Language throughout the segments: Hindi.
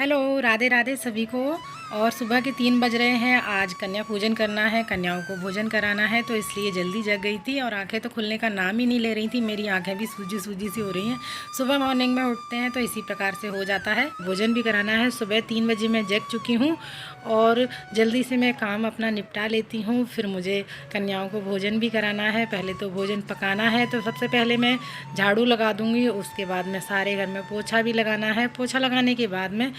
हेलो, राधे राधे सभी को। और सुबह के 3 बज रहे हैं। आज कन्या पूजन करना है, कन्याओं को भोजन कराना है, तो इसलिए जल्दी जग गई थी और आंखें तो खुलने का नाम ही नहीं ले रही थी। मेरी आंखें भी सूजी सूजी सी हो रही हैं। सुबह मॉर्निंग में उठते हैं तो इसी प्रकार से हो जाता है। भोजन भी कराना है। सुबह 3 बजे मैं जग चुकी हूँ और जल्दी से मैं काम अपना निपटा लेती हूँ। फिर मुझे कन्याओं को भोजन भी कराना है। पहले तो भोजन पकाना है, तो सबसे पहले मैं झाड़ू लगा दूँगी। उसके बाद में सारे घर में पोछा भी लगाना है। पोछा लगाने के बाद में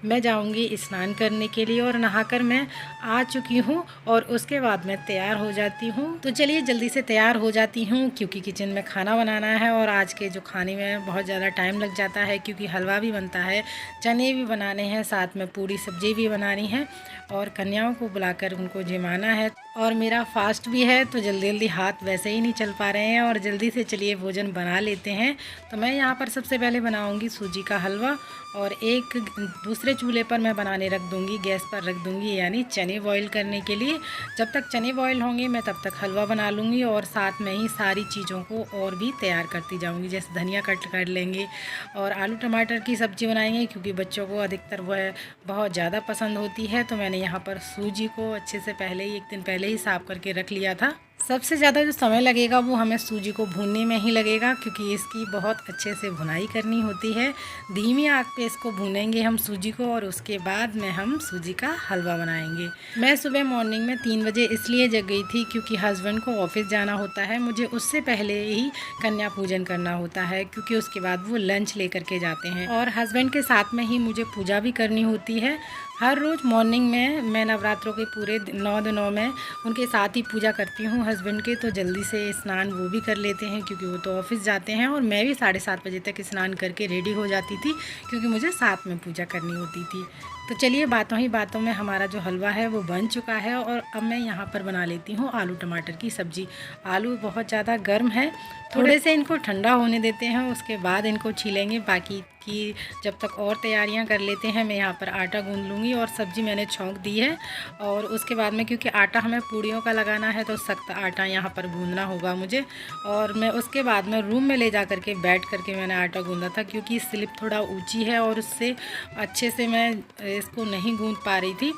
मैं जाऊँगी स्नान करने के लिए और नहाकर मैं आ चुकी हूँ और उसके बाद मैं तैयार हो जाती हूँ। तो चलिए जल्दी से तैयार हो जाती हूँ क्योंकि किचन में खाना बनाना है और आज के जो खाने में बहुत ज़्यादा टाइम लग जाता है क्योंकि हलवा भी बनता है, चने भी बनाने हैं, साथ में पूरी सब्जी भी बनानी है और कन्याओं को बुलाकर उनको जिमाना है। और मेरा फास्ट भी है तो जल्दी जल्दी हाथ वैसे ही नहीं चल पा रहे हैं और जल्दी से चलिए भोजन बना लेते हैं। तो मैं यहाँ पर सबसे पहले बनाऊँगी सूजी का हलवा और एक दूसरे चूल्हे पर मैं बनाने रख दूँगी, गैस पर रख दूँगी, यानी चने बॉईल करने के लिए। जब तक चने बॉईल होंगे मैं तब तक हलवा बना लूँगी और साथ में ही सारी चीज़ों को और भी तैयार करती जाऊँगी। जैसे धनिया कट कर लेंगे और आलू टमाटर की सब्ज़ी बनाएंगे क्योंकि बच्चों को अधिकतर वह बहुत ज़्यादा पसंद होती है। तो मैंने यहाँ पर सूजी को अच्छे से पहले ही 1 दिन पहले ही साफ़ करके रख लिया था। सबसे ज़्यादा जो समय लगेगा वो हमें सूजी को भूनने में ही लगेगा क्योंकि इसकी बहुत अच्छे से भुनाई करनी होती है। धीमी आंच पे इसको भूनेंगे हम सूजी को और उसके बाद में हम सूजी का हलवा बनाएंगे। मैं सुबह मॉर्निंग में 3 बजे इसलिए जग गई थी क्योंकि हस्बैंड को ऑफिस जाना होता है। मुझे उससे पहले ही कन्या पूजन करना होता है क्योंकि उसके बाद वो लंच लेकर के जाते हैं और हस्बैंड के साथ में ही मुझे पूजा भी करनी होती है। हर रोज़ मॉर्निंग में मैं नवरात्रों के पूरे 9 दिनों में उनके साथ ही पूजा करती हूँ हस्बैंड के। तो जल्दी से स्नान वो भी कर लेते हैं क्योंकि वो तो ऑफिस जाते हैं और मैं भी 7:30 बजे तक स्नान करके रेडी हो जाती थी क्योंकि मुझे साथ में पूजा करनी होती थी। तो चलिए बातों ही बातों में हमारा जो हलवा है वो बन चुका है और अब मैं यहाँ पर बना लेती हूँ आलू टमाटर की सब्ज़ी। आलू बहुत ज़्यादा गर्म है, थोड़े से इनको ठंडा होने देते हैं, उसके बाद इनको छीलेंगे। बाकी की जब तक और तैयारियां कर लेते हैं। मैं यहाँ पर आटा गूंद लूँगी और सब्ज़ी मैंने छौंक दी है और उसके बाद में क्योंकि आटा हमें पूड़ियों का लगाना है तो सख्त आटा यहाँ पर गूंदना होगा मुझे। और मैं उसके बाद में रूम में ले जा कर के बैठ कर के मैंने आटा गूंदा था क्योंकि स्लिप थोड़ा ऊंची है और उससे अच्छे से मैं इसको नहीं गूंद पा रही थी।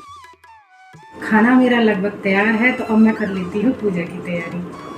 खाना मेरा लगभग तैयार है तो अब मैं कर लेती हूँ पूजा की तैयारी।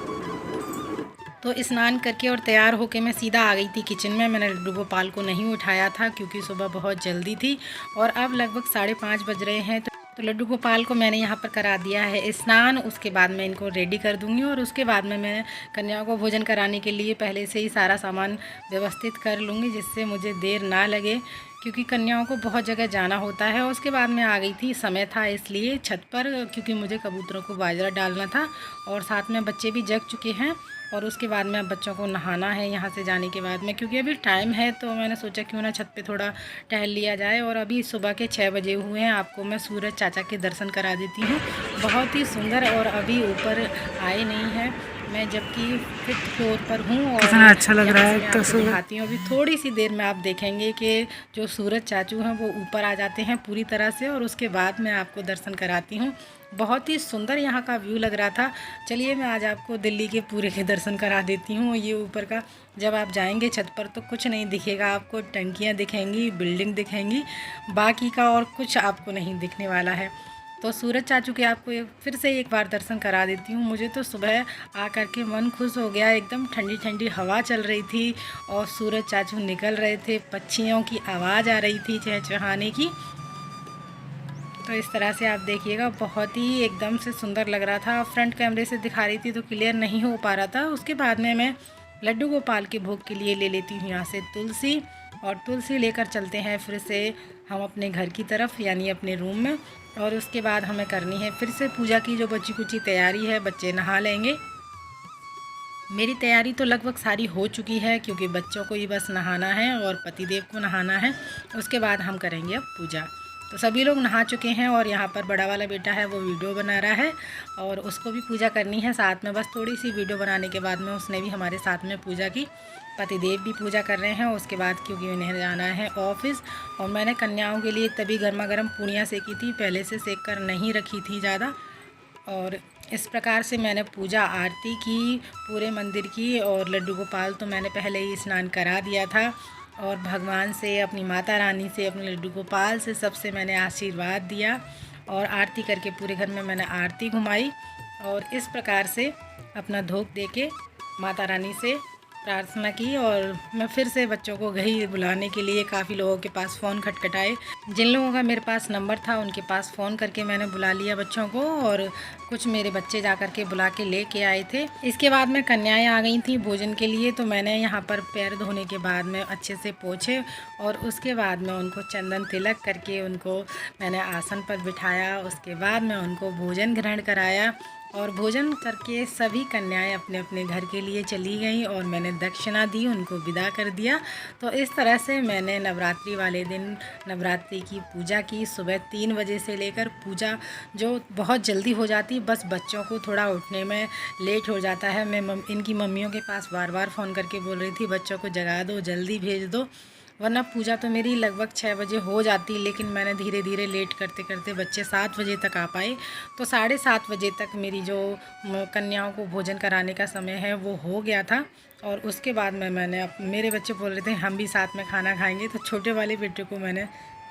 तो स्नान करके और तैयार होके मैं सीधा आ गई थी किचन में। मैंने लड्डू गोपाल को नहीं उठाया था क्योंकि सुबह बहुत जल्दी थी और अब लगभग 5:30 बज रहे हैं। तो लड्डू गोपाल को मैंने यहाँ पर करा दिया है स्नान। उसके बाद मैं इनको रेडी कर दूँगी और उसके बाद में मैं कन्याओं को भोजन कराने के लिए पहले से ही सारा सामान व्यवस्थित कर लूँगी जिससे मुझे देर ना लगे क्योंकि कन्याओं को बहुत जगह जाना होता है। उसके बाद मैं आ गई थी, समय था इसलिए छत पर क्योंकि मुझे कबूतरों को बाजरा डालना था और साथ में बच्चे भी जग चुके हैं। और उसके बाद में अब बच्चों को नहाना है यहाँ से जाने के बाद में क्योंकि अभी टाइम है तो मैंने सोचा क्यों ना छत पे थोड़ा टहल लिया जाए। और अभी सुबह के 6 बजे हुए हैं। आपको मैं सूरज चाचा के दर्शन करा देती हूँ, बहुत ही सुंदर। और अभी ऊपर आए नहीं हैं, मैं जबकि 5th फ्लोर पर हूँ और कितना अच्छा लग रहा है। तो दिखाती हूँ। अभी थोड़ी सी देर में आप देखेंगे कि जो सूरज चाचू हैं वो ऊपर आ जाते हैं पूरी तरह से और उसके बाद मैं आपको दर्शन कराती हूँ। बहुत ही सुंदर यहाँ का व्यू लग रहा था। चलिए मैं आज आपको दिल्ली के पूरे के दर्शन करा देती हूँ। ये ऊपर का जब आप जाएंगे छत पर तो कुछ नहीं दिखेगा आपको, टंकियाँ दिखेंगी, बिल्डिंग दिखेंगी, बाकी का और कुछ आपको नहीं दिखने वाला है। तो सूरज चाचू के आपको फिर से एक बार दर्शन करा देती हूँ। मुझे तो सुबह आकर के मन खुश हो गया, एकदम ठंडी ठंडी हवा चल रही थी और सूरज चाचू निकल रहे थे, पक्षियों की आवाज़ आ रही थी चहचहाने की। तो इस तरह से आप देखिएगा, बहुत ही एकदम से सुंदर लग रहा था। फ्रंट कैमरे से दिखा रही थी तो क्लियर नहीं हो पा रहा था। उसके बाद में मैं लड्डू गोपाल के भोग के लिए ले लेती हूँ यहाँ से तुलसी और तुलसी लेकर चलते हैं फिर से हम अपने घर की तरफ यानी अपने रूम में। और उसके बाद हमें करनी है फिर से पूजा की जो बची कुची तैयारी है। बच्चे नहा लेंगे। मेरी तैयारी तो लगभग सारी हो चुकी है क्योंकि बच्चों को ही बस नहाना है और पतिदेव को नहाना है। उसके बाद हम करेंगे अब पूजा। तो सभी लोग नहा चुके हैं और यहाँ पर बड़ा वाला बेटा है वो वीडियो बना रहा है और उसको भी पूजा करनी है साथ में। बस थोड़ी सी वीडियो बनाने के बाद में उसने भी हमारे साथ में पूजा की। पतिदेव भी पूजा कर रहे हैं। उसके बाद क्योंकि उन्हें जाना है ऑफिस और मैंने कन्याओं के लिए तभी गर्मा गर्म पूड़ियाँ सेकी थी, पहले से सेक कर नहीं रखी थी ज़्यादा। और इस प्रकार से मैंने पूजा आरती की पूरे मंदिर की और लड्डू गोपाल तो मैंने पहले ही स्नान करा दिया था और भगवान से, अपनी माता रानी से, अपने लड्डू गोपाल से, सबसे मैंने आशीर्वाद दिया और आरती करके पूरे घर में मैंने आरती घुमाई और इस प्रकार से अपना धूप दे के माता रानी से प्रार्थना की। और मैं फिर से बच्चों को गई बुलाने के लिए। काफ़ी लोगों के पास फ़ोन खटखटाए, जिन लोगों का मेरे पास नंबर था उनके पास फ़ोन करके मैंने बुला लिया बच्चों को, और कुछ मेरे बच्चे जा कर के बुला के लेके आए थे। इसके बाद में कन्याएं आ गई थी भोजन के लिए, तो मैंने यहाँ पर पैर धोने के बाद में अच्छे से पोंछे और उसके बाद में उनको चंदन तिलक करके उनको मैंने आसन पर बिठाया। उसके बाद में उनको भोजन ग्रहण कराया और भोजन करके सभी कन्याएं अपने अपने घर के लिए चली गईं और मैंने दक्षिणा दी, उनको विदा कर दिया। तो इस तरह से मैंने नवरात्रि वाले दिन नवरात्रि की पूजा की। सुबह 3 बजे से लेकर पूजा जो बहुत जल्दी हो जाती, बस बच्चों को थोड़ा उठने में लेट हो जाता है। मैं इनकी मम्मियों के पास बार बार फ़ोन करके बोल रही थी बच्चों को जगा दो, जल्दी भेज दो, वरना पूजा तो मेरी लगभग 6 बजे हो जाती। लेकिन मैंने धीरे धीरे लेट करते करते बच्चे 7 बजे तक आ पाए, तो 7:30 बजे तक मेरी जो कन्याओं को भोजन कराने का समय है वो हो गया था। और उसके बाद में मैंने मेरे बच्चे बोल रहे थे हम भी साथ में खाना खाएंगे, तो छोटे वाले बेटे को मैंने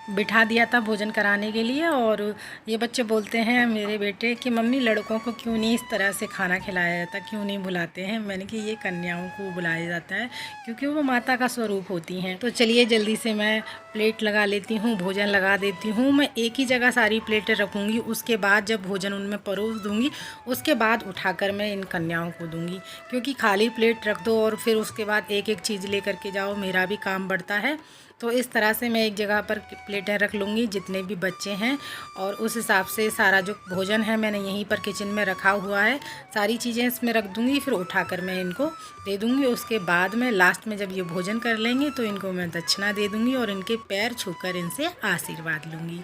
बिठा दिया था भोजन कराने के लिए। और ये बच्चे बोलते हैं मेरे बेटे कि मम्मी लड़कों को क्यों नहीं इस तरह से खाना खिलाया जाता, क्यों नहीं बुलाते हैं। मैंने कि ये कन्याओं को बुलाया जाता है क्योंकि वो माता का स्वरूप होती हैं। तो चलिए जल्दी से मैं प्लेट लगा लेती हूँ, भोजन लगा देती हूँ। मैं एक ही जगह सारी प्लेटें रखूँगी, उसके बाद जब भोजन उनमें परोस दूँगी उसके बाद उठाकर मैं इन कन्याओं को दूँगी, क्योंकि खाली प्लेट रख दो और फिर उसके बाद एक एक चीज़ लेकर के जाओ, मेरा भी काम बढ़ता है। तो इस तरह से मैं एक जगह पर प्लेटें रख लूँगी जितने भी बच्चे हैं, और उस हिसाब से सारा जो भोजन है मैंने यहीं पर किचन में रखा हुआ है, सारी चीज़ें इसमें रख दूँगी, फिर उठाकर मैं इनको दे दूँगी। उसके बाद में लास्ट में जब ये भोजन कर लेंगे तो इनको मैं दक्षिणा दे दूँगी और इनके पैर छूकर इनसे आशीर्वाद लूँगी।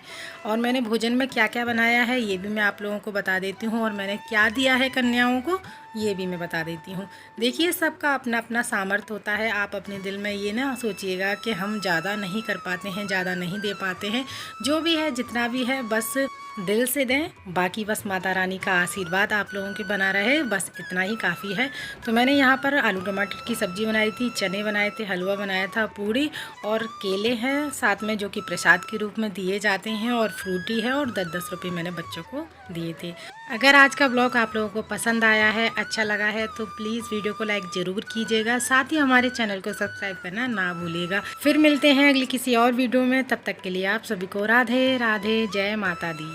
और मैंने भोजन में क्या क्या बनाया है ये भी मैं आप लोगों को बता देती हूँ, और मैंने क्या दिया है कन्याओं को ये भी मैं बता देती हूँ। देखिए सबका अपना अपना सामर्थ्य होता है। आप अपने दिल में ये ना सोचिएगा कि हम ज़्यादा नहीं कर पाते हैं, ज़्यादा नहीं दे पाते हैं। जो भी है जितना भी है बस दिल से दें, बाकी बस माता रानी का आशीर्वाद आप लोगों के बना रहे, बस इतना ही काफ़ी है। तो मैंने यहाँ पर आलू टमाटर की सब्ज़ी बनाई थी, चने बनाए थे, हलवा बनाया था, पूड़ी और केले हैं साथ में जो कि प्रसाद के रूप में दिए जाते हैं, और फ्रूटी है, और 10-10 रुपये मैंने बच्चों को दिए थे। अगर आज का ब्लॉग आप लोगों को पसंद आया है, अच्छा लगा है, तो प्लीज़ वीडियो को लाइक ज़रूर कीजिएगा, साथ ही हमारे चैनल को सब्सक्राइब करना ना भूलिएगा। फिर मिलते हैं अगली किसी और वीडियो में, तब तक के लिए आप सभी को राधे राधे, जय माता दी।